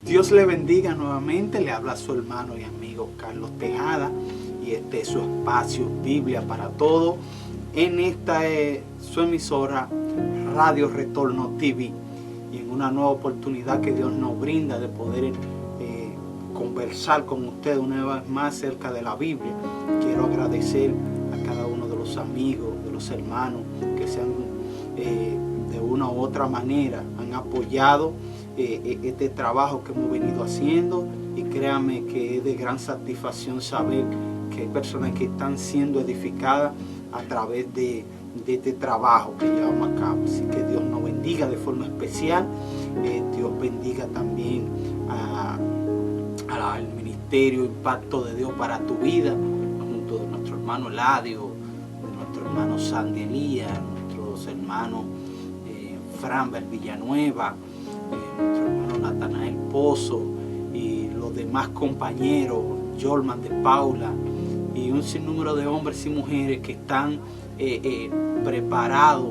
Dios le bendiga nuevamente, le habla su hermano y amigo Carlos Tejada y este es su espacio Biblia para Todos en esta su emisora Radio Retorno TV y en una nueva oportunidad que Dios nos brinda de poder conversar con ustedes una vez más acerca de la Biblia. Quiero agradecer a cada uno de los amigos, de los hermanos que se han de una u otra manera han apoyado este trabajo que hemos venido haciendo, y créanme que es de gran satisfacción saber que hay personas que están siendo edificadas a través de este trabajo que llevamos a cabo. Así que Dios nos bendiga de forma especial. Dios bendiga también al Ministerio Impacto de Dios para tu Vida, junto de nuestro hermano Eladio, de nuestro hermano Sandy Elías, nuestros hermanos Franbel Villanueva, nuestro hermano Natanael Pozo y los demás compañeros, Jorman de Paula y un sinnúmero de hombres y mujeres que están preparados,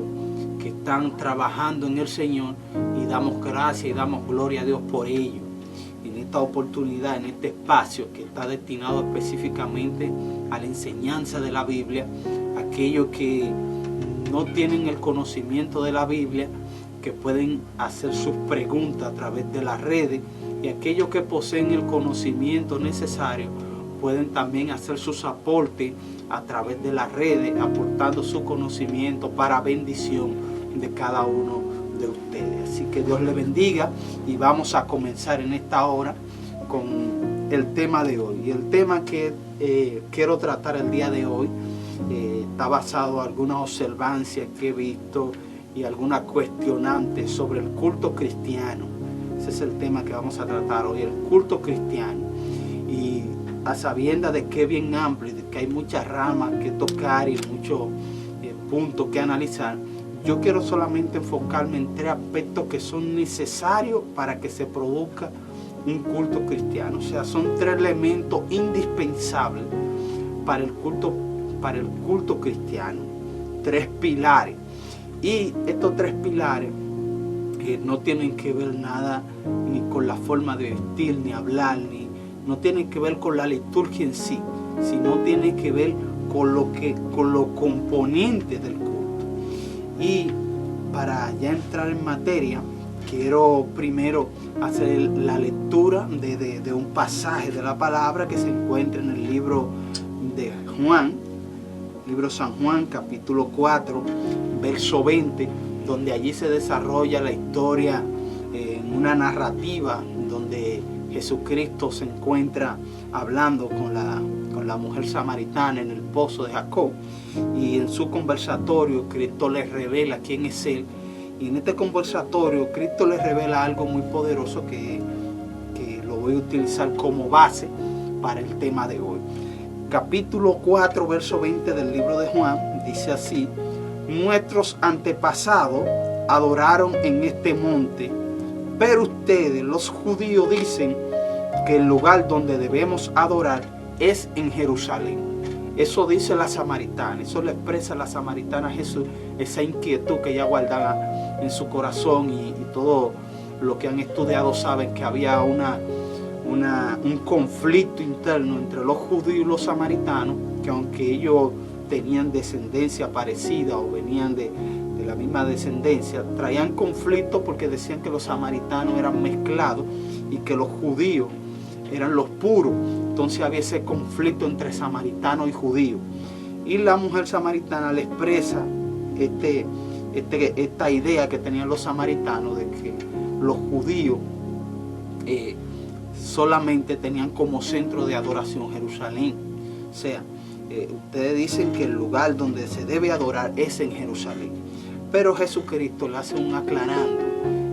que están trabajando en el Señor, y damos gracias y damos gloria a Dios por ello. En esta oportunidad, en este espacio que está destinado específicamente a la enseñanza de la Biblia, aquellos que no tienen el conocimiento de la Biblia, que pueden hacer sus preguntas a través de las redes, y aquellos que poseen el conocimiento necesario pueden también hacer sus aportes a través de las redes, aportando su conocimiento para bendición de cada uno de ustedes. Así que Dios les bendiga, y vamos a comenzar en esta hora con el tema de hoy. Y el tema que quiero tratar el día de hoy está basado en algunas observancias que he visto y algunas cuestionantes sobre el culto cristiano. Ese es el tema que vamos a tratar hoy, el culto cristiano. Y a sabiendas de que es bien amplio y de que hay muchas ramas que tocar y muchos puntos que analizar, yo quiero solamente enfocarme en tres aspectos que son necesarios para que se produzca un culto cristiano. O sea, son tres elementos indispensables para el culto cristiano, tres pilares. Y estos tres pilares no tienen que ver nada ni con la forma de vestir, ni hablar, no tienen que ver con la liturgia en sí, sino tienen que ver con los componentes del culto. Y para ya entrar en materia, quiero primero hacer la lectura de un pasaje de la palabra que se encuentra en el libro de Juan, libro San Juan, capítulo 4, verso 20, donde allí se desarrolla la historia en una narrativa donde Jesucristo se encuentra hablando con la mujer samaritana en el pozo de Jacob, y en su conversatorio Cristo le revela quién es Él, y en este conversatorio Cristo le revela algo muy poderoso que lo voy a utilizar como base para el tema de hoy. Capítulo 4, verso 20 del libro de Juan, dice así: nuestros antepasados adoraron en este monte, pero ustedes, los judíos, dicen que el lugar donde debemos adorar es en Jerusalén. Eso dice la samaritana, eso le expresa la samaritana a Jesús, esa inquietud que ella guardaba en su corazón, y todo lo que han estudiado saben que había un conflicto interno entre los judíos y los samaritanos, que aunque ellos tenían descendencia parecida o venían de la misma descendencia, traían conflicto porque decían que los samaritanos eran mezclados y que los judíos eran los puros. Entonces había ese conflicto entre samaritanos y judíos, y la mujer samaritana le expresa esta idea que tenían los samaritanos de que los judíos solamente tenían como centro de adoración Jerusalén. O sea, ustedes dicen que el lugar donde se debe adorar es en Jerusalén, pero Jesucristo le hace un aclarando,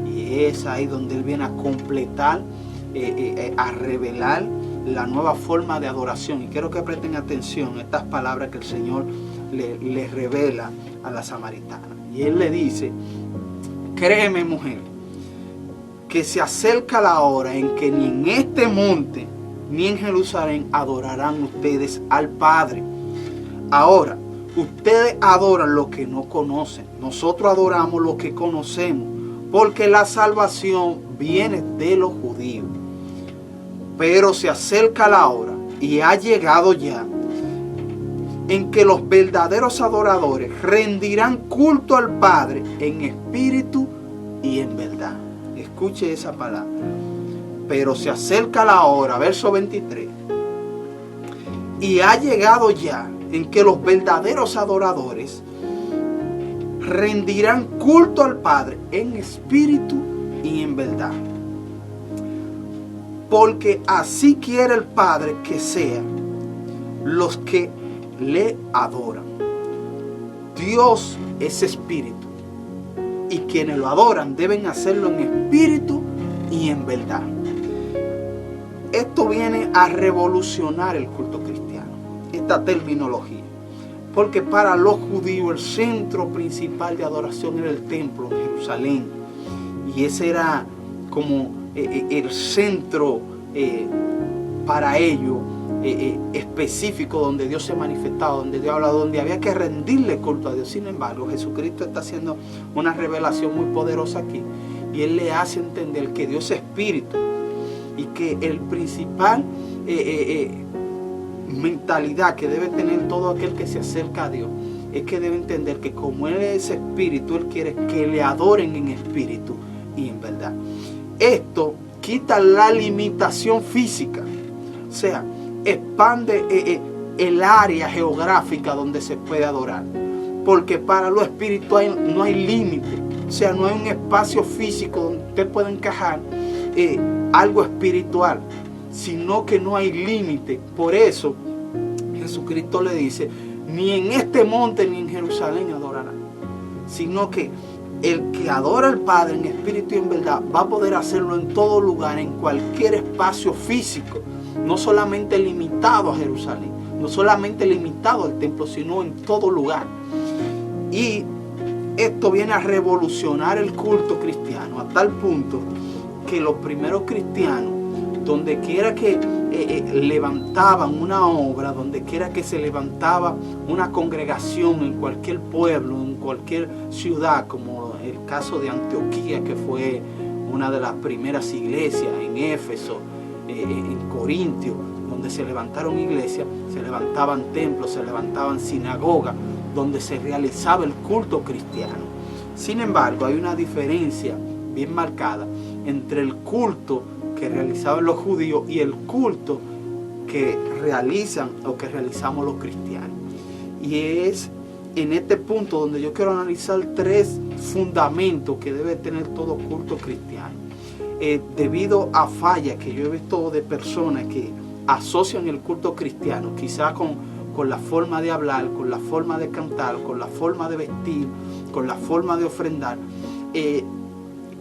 y es ahí donde Él viene a completar, a revelar la nueva forma de adoración. Y quiero que presten atención a estas palabras que el Señor le revela a la samaritana. Y Él le dice: créeme, mujer, que se acerca la hora en que ni en este monte ni en Jerusalén adorarán ustedes al Padre. Ahora, ustedes adoran lo que no conocen. Nosotros adoramos lo que conocemos, porque la salvación viene de los judíos. Pero se acerca la hora y ha llegado ya en que los verdaderos adoradores rendirán culto al Padre en espíritu y en verdad. Escuche esa palabra. Pero se acerca la hora, verso 23. Y ha llegado ya en que los verdaderos adoradores rendirán culto al Padre en espíritu y en verdad. Porque así quiere el Padre que sean los que le adoran. Dios es espíritu y quienes lo adoran deben hacerlo en espíritu y en verdad. Esto viene a revolucionar el culto cristiano, esta terminología, porque para los judíos el centro principal de adoración era el templo en Jerusalén, y ese era como el centro para ellos específico, donde Dios se manifestaba, donde Dios hablaba, donde había que rendirle culto a Dios. Sin embargo, Jesucristo está haciendo una revelación muy poderosa aquí, y Él le hace entender que Dios es espíritu, y que el principal mentalidad que debe tener todo aquel que se acerca a Dios es que debe entender que como Él es espíritu, Él quiere que le adoren en espíritu y en verdad. Esto quita la limitación física, o sea, expande el área geográfica donde se puede adorar, porque para lo espiritual no hay límite, o sea, no hay un espacio físico donde usted pueda encajar algo espiritual, sino que no hay límite. Por eso Jesucristo le dice: ni en este monte ni en Jerusalén adorarán, sino que el que adora al Padre en espíritu y en verdad va a poder hacerlo en todo lugar, en cualquier espacio físico, no solamente limitado a Jerusalén, no solamente limitado al templo, sino en todo lugar. Y esto viene a revolucionar el culto cristiano a tal punto que los primeros cristianos, donde quiera que levantaban una obra, donde quiera que se levantaba una congregación en cualquier pueblo, en cualquier ciudad, como el caso de Antioquía, que fue una de las primeras iglesias, en Éfeso, en Corintio, donde se levantaron iglesias, se levantaban templos, se levantaban sinagogas, donde se realizaba el culto cristiano. Sin embargo, hay una diferencia bien marcada entre el culto que realizaban los judíos y el culto que realizan o que realizamos los cristianos. Y es en este punto donde yo quiero analizar 3 fundamentos que debe tener todo culto cristiano. Debido a fallas que yo he visto de personas que asocian el culto cristiano quizás con la forma de hablar, con la forma de cantar, con la forma de vestir, con la forma de ofrendar,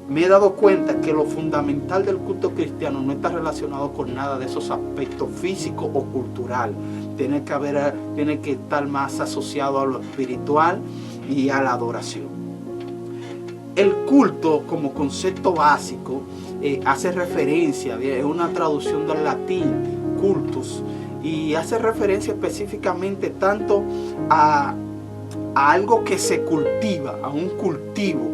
me he dado cuenta que lo fundamental del culto cristiano no está relacionado con nada de esos aspectos físicos o culturales. Tiene que estar más asociado a lo espiritual y a la adoración. El culto, como concepto básico, hace referencia, es una traducción del latín, cultus, y hace referencia específicamente tanto a algo que se cultiva, a un cultivo,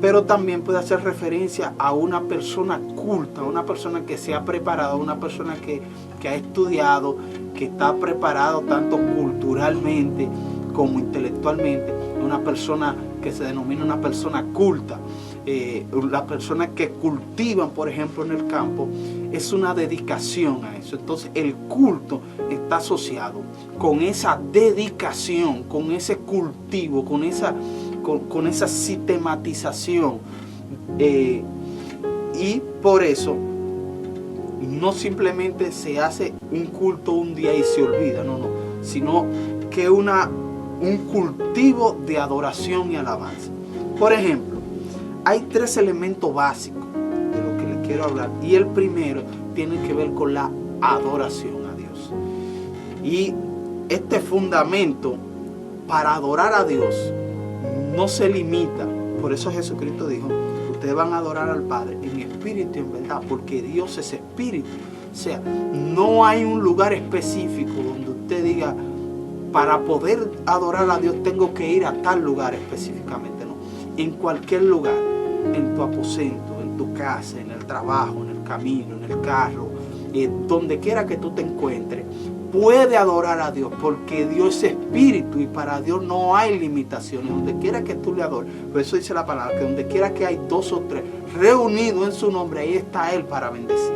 pero también puede hacer referencia a una persona culta, una persona que se ha preparado, una persona que ha estudiado, que está preparado tanto culturalmente como intelectualmente, una persona que se denomina una persona culta. Las personas que cultivan, por ejemplo, en el campo, es una dedicación a eso. Entonces el culto está asociado con esa dedicación, con ese cultivo, con esa sistematización, y por eso no simplemente se hace un culto un día y se olvida, no, sino que un cultivo de adoración y alabanza. Por ejemplo, hay 3 elementos básicos de lo que les quiero hablar, y el primero tiene que ver con la adoración a Dios. Y este fundamento para adorar a Dios no se limita. Por eso Jesucristo dijo: ustedes van a adorar al Padre en espíritu y en verdad, porque Dios es espíritu. O sea, no hay un lugar específico donde usted diga: para poder adorar a Dios tengo que ir a tal lugar específicamente. No, en cualquier lugar, en tu aposento, en tu casa, en el trabajo, en el camino, en el carro, donde quiera que tú te encuentres, puede adorar a Dios, porque Dios es espíritu y para Dios no hay limitaciones. Donde quiera que tú le adores, por eso dice la palabra, que donde quiera que hay 2 o 3 reunidos en su nombre, ahí está Él para bendecir.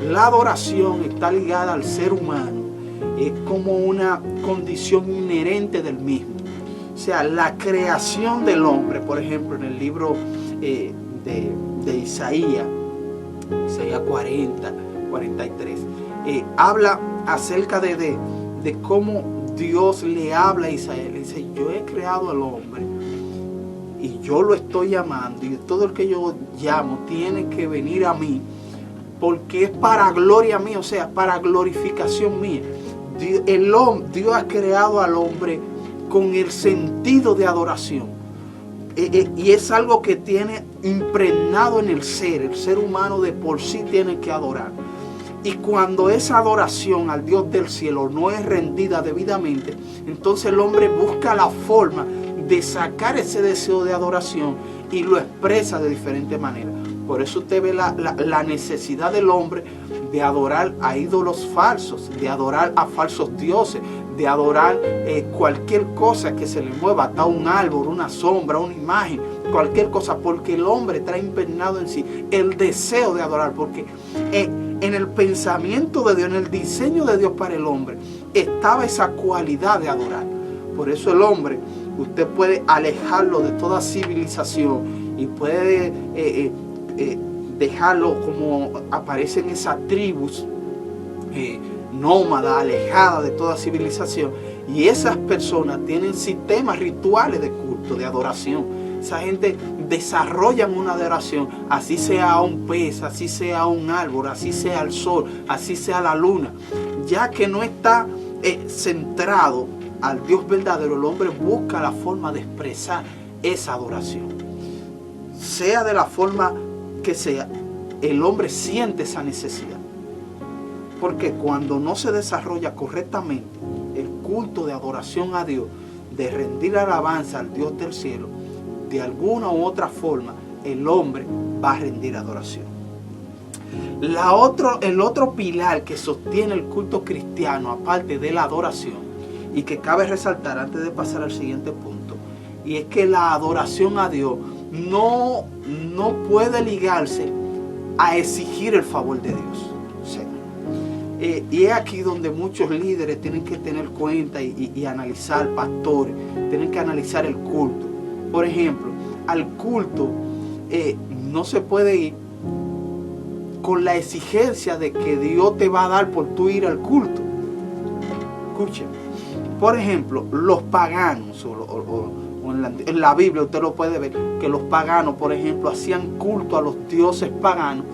La adoración está ligada al ser humano, es como una condición inherente del mismo. O sea, la creación del hombre, por ejemplo, en el libro de Isaías 40, 43, habla acerca de cómo Dios le habla a Isaías. Le dice: yo he creado al hombre y yo lo estoy llamando, y todo el que yo llamo tiene que venir a mí, porque es para gloria mía, o sea, para glorificación mía. Dios ha creado al hombre con el sentido de adoración. Y es algo que tiene impregnado en el ser humano de por sí tiene que adorar. Y cuando esa adoración al Dios del cielo no es rendida debidamente, entonces el hombre busca la forma de sacar ese deseo de adoración y lo expresa de diferentes maneras. Por eso usted ve la necesidad del hombre de adorar a ídolos falsos, de adorar a falsos dioses, de adorar cualquier cosa que se le mueva, hasta un árbol, una sombra, una imagen, cualquier cosa, porque el hombre trae impregnado en sí el deseo de adorar, porque en el pensamiento de Dios, en el diseño de Dios para el hombre, estaba esa cualidad de adorar. Por eso el hombre, usted puede alejarlo de toda civilización y puede dejarlo como aparecen esas tribus nómadas, alejadas de toda civilización, y esas personas tienen sistemas rituales de culto, de adoración. Esa gente desarrolla una adoración, así sea a un pez, así sea a un árbol, así sea al sol, así sea a la luna, ya que no está centrado al Dios verdadero. El hombre busca la forma de expresar esa adoración, sea de la forma que sea. El hombre siente esa necesidad, porque cuando no se desarrolla correctamente el culto de adoración a Dios, de rendir alabanza al Dios del cielo, de alguna u otra forma el hombre va a rendir adoración. El otro pilar que sostiene el culto cristiano, aparte de la adoración, y que cabe resaltar antes de pasar al siguiente punto, y es que la adoración a Dios no puede ligarse a exigir el favor de Dios. O sea, y es aquí donde muchos líderes tienen que tener cuenta y analizar, pastores, tienen que analizar el culto. Por ejemplo, al culto no se puede ir con la exigencia de que Dios te va a dar por tú ir al culto. Escuchen, por ejemplo, los paganos, en la Biblia usted lo puede ver, que los paganos, por ejemplo, hacían culto a los dioses paganos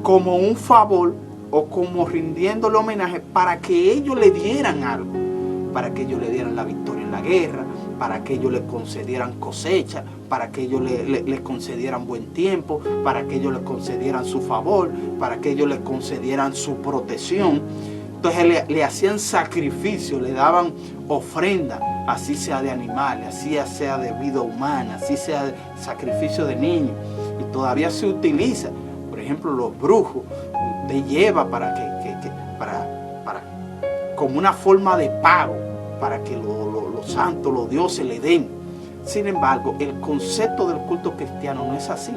como un favor o como rindiéndole homenaje para que ellos le dieran algo, para que ellos le dieran la victoria en la guerra, para que ellos le concedieran cosecha, para que ellos le concedieran buen tiempo, para que ellos le concedieran su favor, para que ellos le concedieran su protección. Entonces le hacían sacrificio, le daban ofrenda, así sea de animales, así sea de vida humana, así sea de sacrificio de niños. Y todavía se utiliza, por ejemplo, los brujos de lleva para como una forma de pago, para que los santos, los dioses le den. Sin embargo, el concepto del culto cristiano no es así.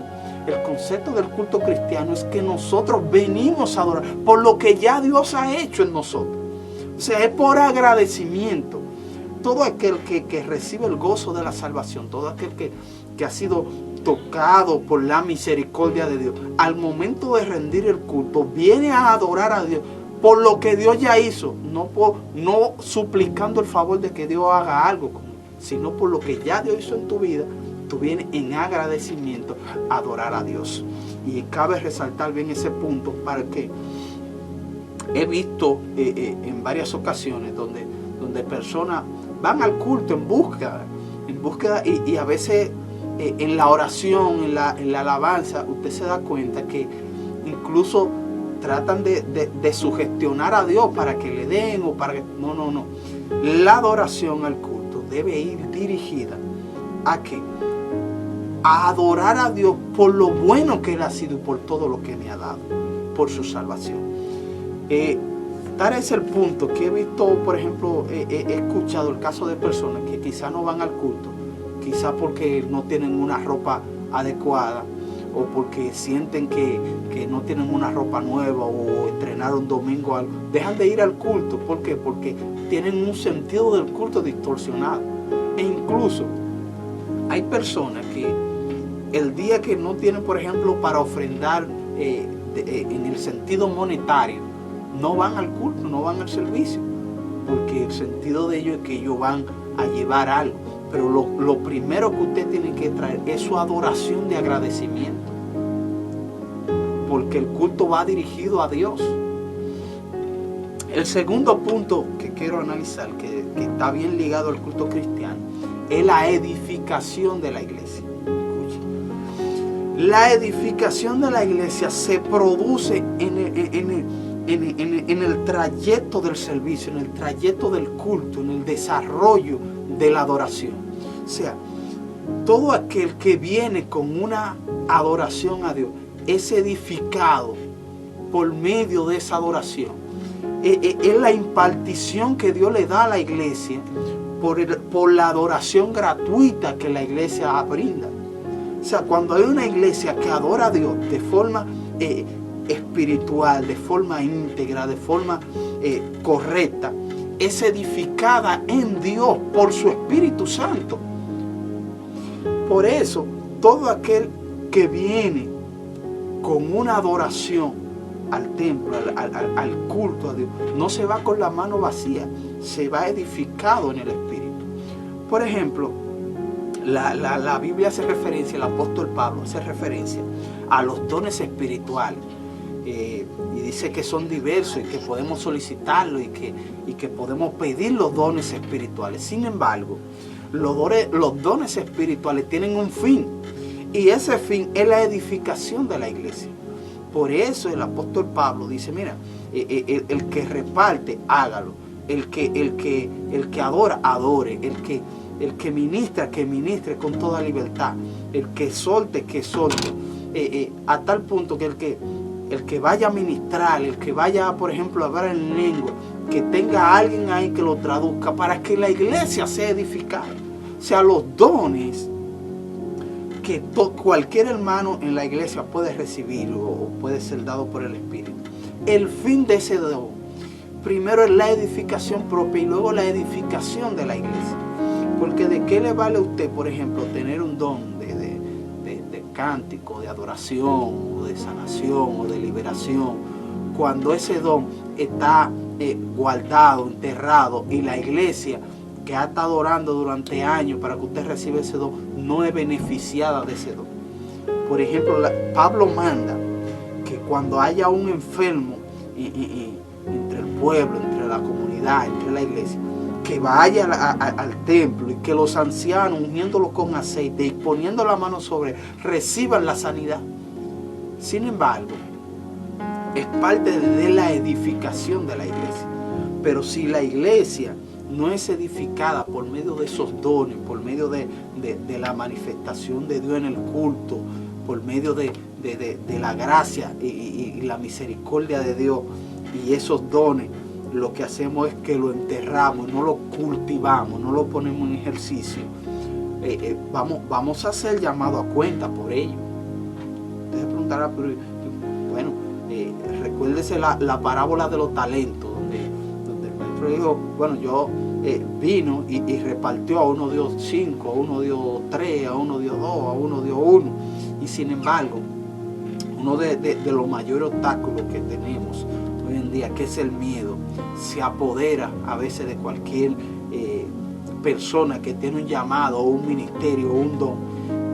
El concepto del culto cristiano es que nosotros venimos a adorar por lo que ya Dios ha hecho en nosotros. O sea, es por agradecimiento. Todo aquel que recibe el gozo de la salvación, todo aquel que ha sido tocado por la misericordia de Dios, al momento de rendir el culto, viene a adorar a Dios por lo que Dios ya hizo, no suplicando el favor de que Dios haga algo, sino por lo que ya Dios hizo en tu vida. Tú vienes en agradecimiento a adorar a Dios. Y cabe resaltar bien ese punto, para que he visto en varias ocasiones donde personas van al culto en búsqueda y a veces en la oración, en la alabanza, usted se da cuenta que incluso tratan de sugestionar a Dios para que le den o para que... No. La adoración al culto debe ir dirigida a que a adorar a Dios por lo bueno que Él ha sido y por todo lo que me ha dado. por su salvación. Tal es el punto que he visto, por ejemplo, he escuchado el caso de personas que quizás no van al culto, quizás porque no tienen una ropa adecuada, o porque sienten que no tienen una ropa nueva, o estrenaron domingo algo, dejan de ir al culto. ¿Por qué? Porque tienen un sentido del culto distorsionado. E incluso hay personas que el día que no tienen, por ejemplo, para ofrendar en el sentido monetario, no van al culto, no van al servicio, porque el sentido de ello es que ellos van a llevar algo. Pero lo primero que usted tiene que traer es su adoración de agradecimiento, porque el culto va dirigido a Dios. El segundo punto que quiero analizar, que está bien ligado al culto cristiano, es la edificación de la iglesia. La edificación de la iglesia se produce en el trayecto del servicio, en el trayecto del culto, en el desarrollo de la adoración. O sea, todo aquel que viene con una adoración a Dios es edificado por medio de esa adoración. Es la impartición que Dios le da a la iglesia por la adoración gratuita que la iglesia brinda. O sea, cuando hay una iglesia que adora a Dios de forma espiritual, de forma íntegra, de forma correcta, es edificada en Dios por su Espíritu Santo. Por eso, todo aquel que viene con una adoración al templo, al culto a Dios, no se va con la mano vacía, se va edificado en el Espíritu. Por ejemplo, la Biblia hace referencia, el apóstol Pablo hace referencia a los dones espirituales. Y dice que son diversos y que podemos solicitarlos y que podemos pedir los dones espirituales. Sin embargo, los dones espirituales tienen un fin, y ese fin es la edificación de la iglesia. Por eso el apóstol Pablo dice, mira, el que reparte, hágalo. El que adora, adore. El que ministra, que ministre con toda libertad. El que solte, que solte. A tal punto que el que vaya a ministrar, el que vaya, por ejemplo, a hablar en lengua, que tenga alguien ahí que lo traduzca para que la iglesia sea edificada. O sea, los dones que cualquier hermano en la iglesia puede recibir o puede ser dado por el Espíritu. El fin de ese don, primero es la edificación propia y luego la edificación de la iglesia. Porque ¿de qué le vale a usted, por ejemplo, tener un don de cántico, de adoración, o de sanación, o de liberación, cuando ese don está guardado, enterrado, y la iglesia que ha estado orando durante años para que usted reciba ese don no es beneficiada de ese don? Por ejemplo, Pablo manda que cuando haya un enfermo entre el pueblo, entre la comunidad, entre la iglesia, que vaya al templo y que los ancianos, ungiéndolo con aceite y poniendo la mano sobre él, reciban la sanidad. Sin embargo, es parte de la edificación de la iglesia. Pero si la iglesia no es edificada por medio de esos dones, por medio de la manifestación de Dios en el culto, por medio de la gracia y la misericordia de Dios y esos dones, lo que hacemos es que lo enterramos, no lo cultivamos, no lo ponemos en ejercicio. Vamos a ser llamados a cuenta por ello. Usted se preguntará, pero bueno, recuérdese la parábola de los talentos, donde el maestro dijo, bueno, yo vino y repartió, a uno dio 5, a uno dio 3, a uno dio 2, a uno dio 1. Y sin embargo, uno de los mayores obstáculos que tenemos hoy en día, que es el miedo, se apodera a veces de cualquier persona que tiene un llamado o un ministerio o un don,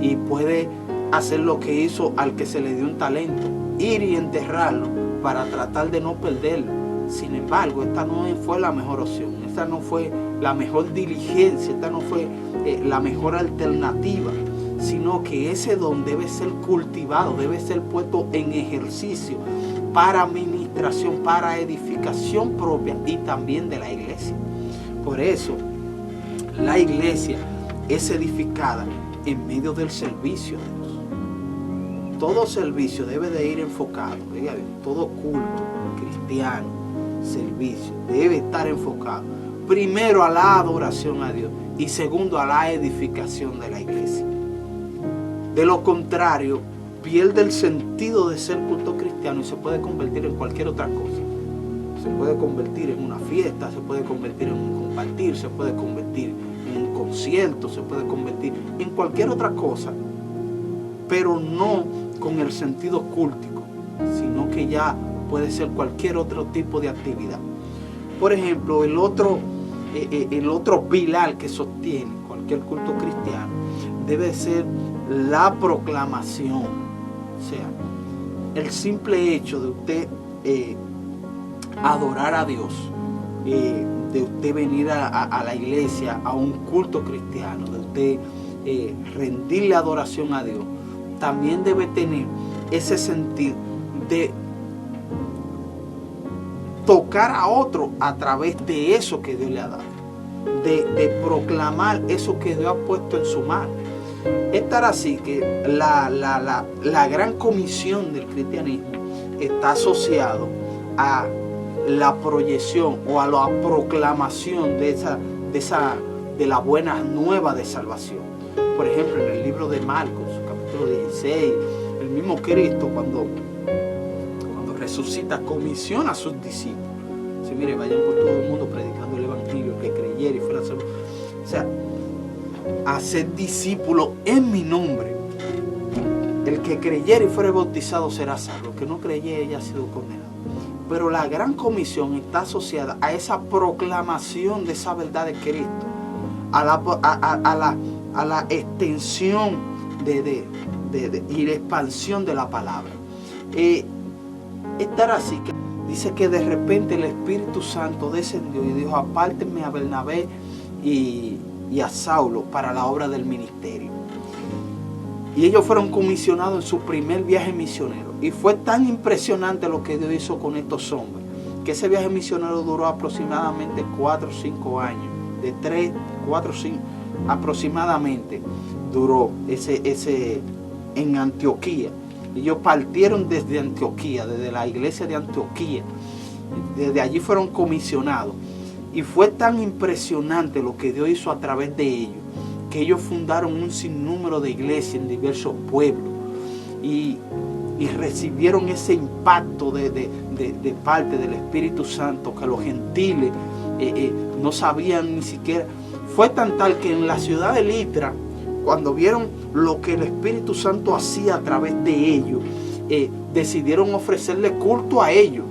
y puede hacer lo que hizo al que se le dio un talento, ir y enterrarlo para tratar de no perderlo. Sin embargo, esta no fue la mejor opción, esta no fue la mejor diligencia, esta no fue la mejor alternativa, sino que ese don debe ser cultivado, debe ser puesto en ejercicio para administración, para edificación propia y también de la iglesia. Por eso, la iglesia es edificada en medio del servicio de Dios. todo servicio debe de ir enfocado, todo culto cristiano, servicio, debe estar enfocado primero a la adoración a Dios y segundo a la edificación de la iglesia. De lo contrario, pierde el sentido de ser culto cristiano y se puede convertir en cualquier otra cosa. Se puede convertir en una fiesta, se puede convertir en un compartir, se puede convertir en un concierto, se puede convertir en cualquier otra cosa, pero no con el sentido cúltico, sino que ya puede ser cualquier otro tipo de actividad. Por ejemplo, el otro pilar que sostiene cualquier culto cristiano debe ser la proclamación. O sea, el simple hecho de usted adorar a Dios, de usted venir a la iglesia, a un culto cristiano, de usted rendirle adoración a Dios, también debe tener ese sentido de tocar a otro a través de eso que Dios le ha dado, de proclamar eso que Dios ha puesto en su mano. Es tal así que la gran comisión del cristianismo está asociado a la proyección o a la proclamación de la buena nueva de salvación. Por ejemplo, en el libro de Marcos, capítulo 16, el mismo Cristo cuando resucita comisiona a sus discípulos. Dice, mire, vayan por todo el mundo predicando el evangelio, el que creyera y fuera salvo. O sea, hacer discípulos en mi nombre. El que creyera y fuera bautizado será salvo. El que no creyera ya ha sido condenado. Pero la gran comisión está asociada a esa proclamación de esa verdad de Cristo, a la extensión y la expansión de la palabra. Estar así que dice que de repente el Espíritu Santo descendió y dijo, apártenme a Bernabé y a Saulo para la obra del ministerio. Y ellos fueron comisionados en su primer viaje misionero. Y fue tan impresionante lo que Dios hizo con estos hombres, que ese viaje misionero duró aproximadamente 4 o 5 años. De 3, 4, 5 aproximadamente duró ese en Antioquía. Ellos partieron desde Antioquía, desde la iglesia de Antioquía. Desde allí fueron comisionados. Y fue tan impresionante lo que Dios hizo a través de ellos, que ellos fundaron un sinnúmero de iglesias en diversos pueblos. Y recibieron ese impacto de parte del Espíritu Santo, que los gentiles no sabían ni siquiera. Fue tan tal que en la ciudad de Litra, cuando vieron lo que el Espíritu Santo hacía a través de ellos, decidieron ofrecerle culto a ellos.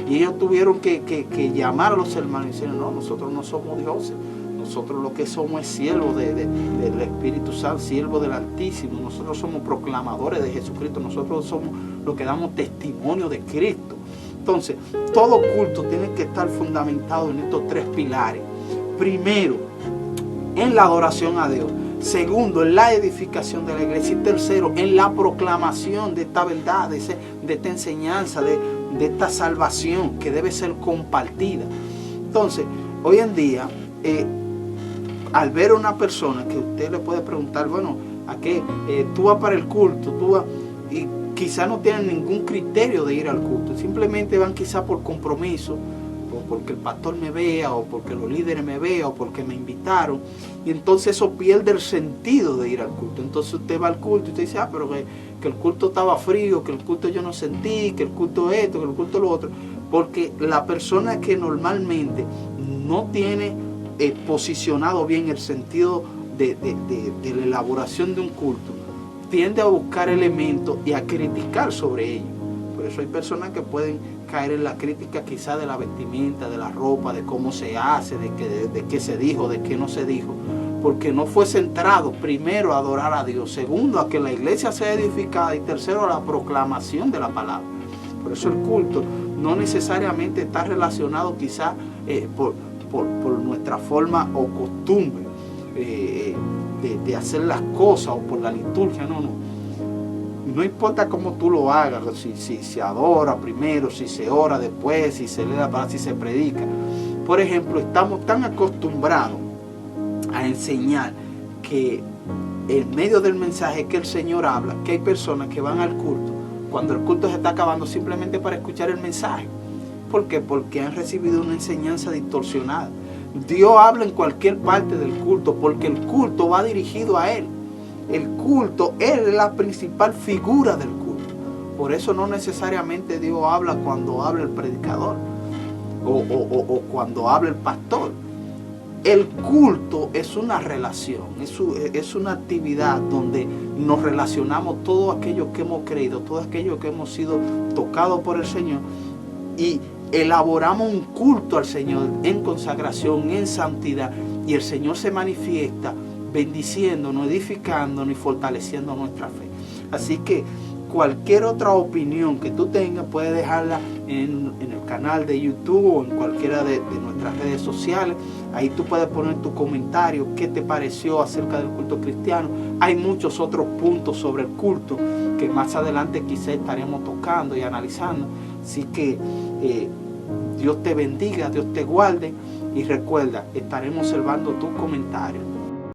Y ellos tuvieron que llamar a los hermanos y decir, no, nosotros no somos dioses. Nosotros lo que somos es siervos del Espíritu Santo, siervos del Altísimo. Nosotros somos proclamadores de Jesucristo. Nosotros somos los que damos testimonio de Cristo. Entonces, todo culto tiene que estar fundamentado en estos 3 pilares. Primero, en la adoración a Dios. Segundo, en la edificación de la iglesia. Y tercero, en la proclamación de esta verdad, de esta enseñanza, de esta salvación que debe ser compartida. Entonces, hoy en día, al ver a una persona que usted le puede preguntar, bueno, ¿a qué? Tú vas para el culto, tú vas, y quizás no tienen ningún criterio de ir al culto, simplemente van quizás por compromiso, o porque el pastor me vea, o porque los líderes me vean, o porque me invitaron, y entonces eso pierde el sentido de ir al culto. Entonces usted va al culto y usted dice, pero que el culto estaba frío, que el culto yo no sentí, que el culto esto, que el culto lo otro, porque la persona que normalmente no tiene posicionado bien el sentido de la elaboración de un culto, tiende a buscar elementos y a criticar sobre ellos. Por eso hay personas que pueden caer en la crítica quizá de la vestimenta, de la ropa, de cómo se hace, de qué se dijo, de qué no se dijo, porque no fue centrado primero a adorar a Dios, segundo a que la iglesia sea edificada y tercero a la proclamación de la palabra. Por eso el culto no necesariamente está relacionado quizá por nuestra forma o costumbre de hacer las cosas o por la liturgia, no importa cómo tú lo hagas, si se adora primero, si se ora después, si se lee la palabra, si se predica. Por ejemplo, estamos tan acostumbrados a enseñar que en medio del mensaje que el Señor habla, que hay personas que van al culto cuando el culto se está acabando simplemente para escuchar el mensaje. ¿Por qué? Porque han recibido una enseñanza distorsionada. Dios habla en cualquier parte del culto porque el culto va dirigido a Él. El culto, Él es la principal figura del culto. Por eso no necesariamente Dios habla cuando habla el predicador o cuando habla el pastor. El culto es una relación, es una actividad donde nos relacionamos todos aquellos que hemos creído, todos aquellos que hemos sido tocados por el Señor y elaboramos un culto al Señor en consagración, en santidad, y el Señor se manifiesta bendiciéndonos, edificándonos y fortaleciendo nuestra fe. Así que cualquier otra opinión que tú tengas, puedes dejarla en el canal de YouTube o en cualquiera de nuestras redes sociales. Ahí tú puedes poner tu comentario, qué te pareció acerca del culto cristiano. Hay muchos otros puntos sobre el culto que más adelante quizá estaremos tocando y analizando. Así que Dios te bendiga, Dios te guarde y recuerda, estaremos observando tus comentarios.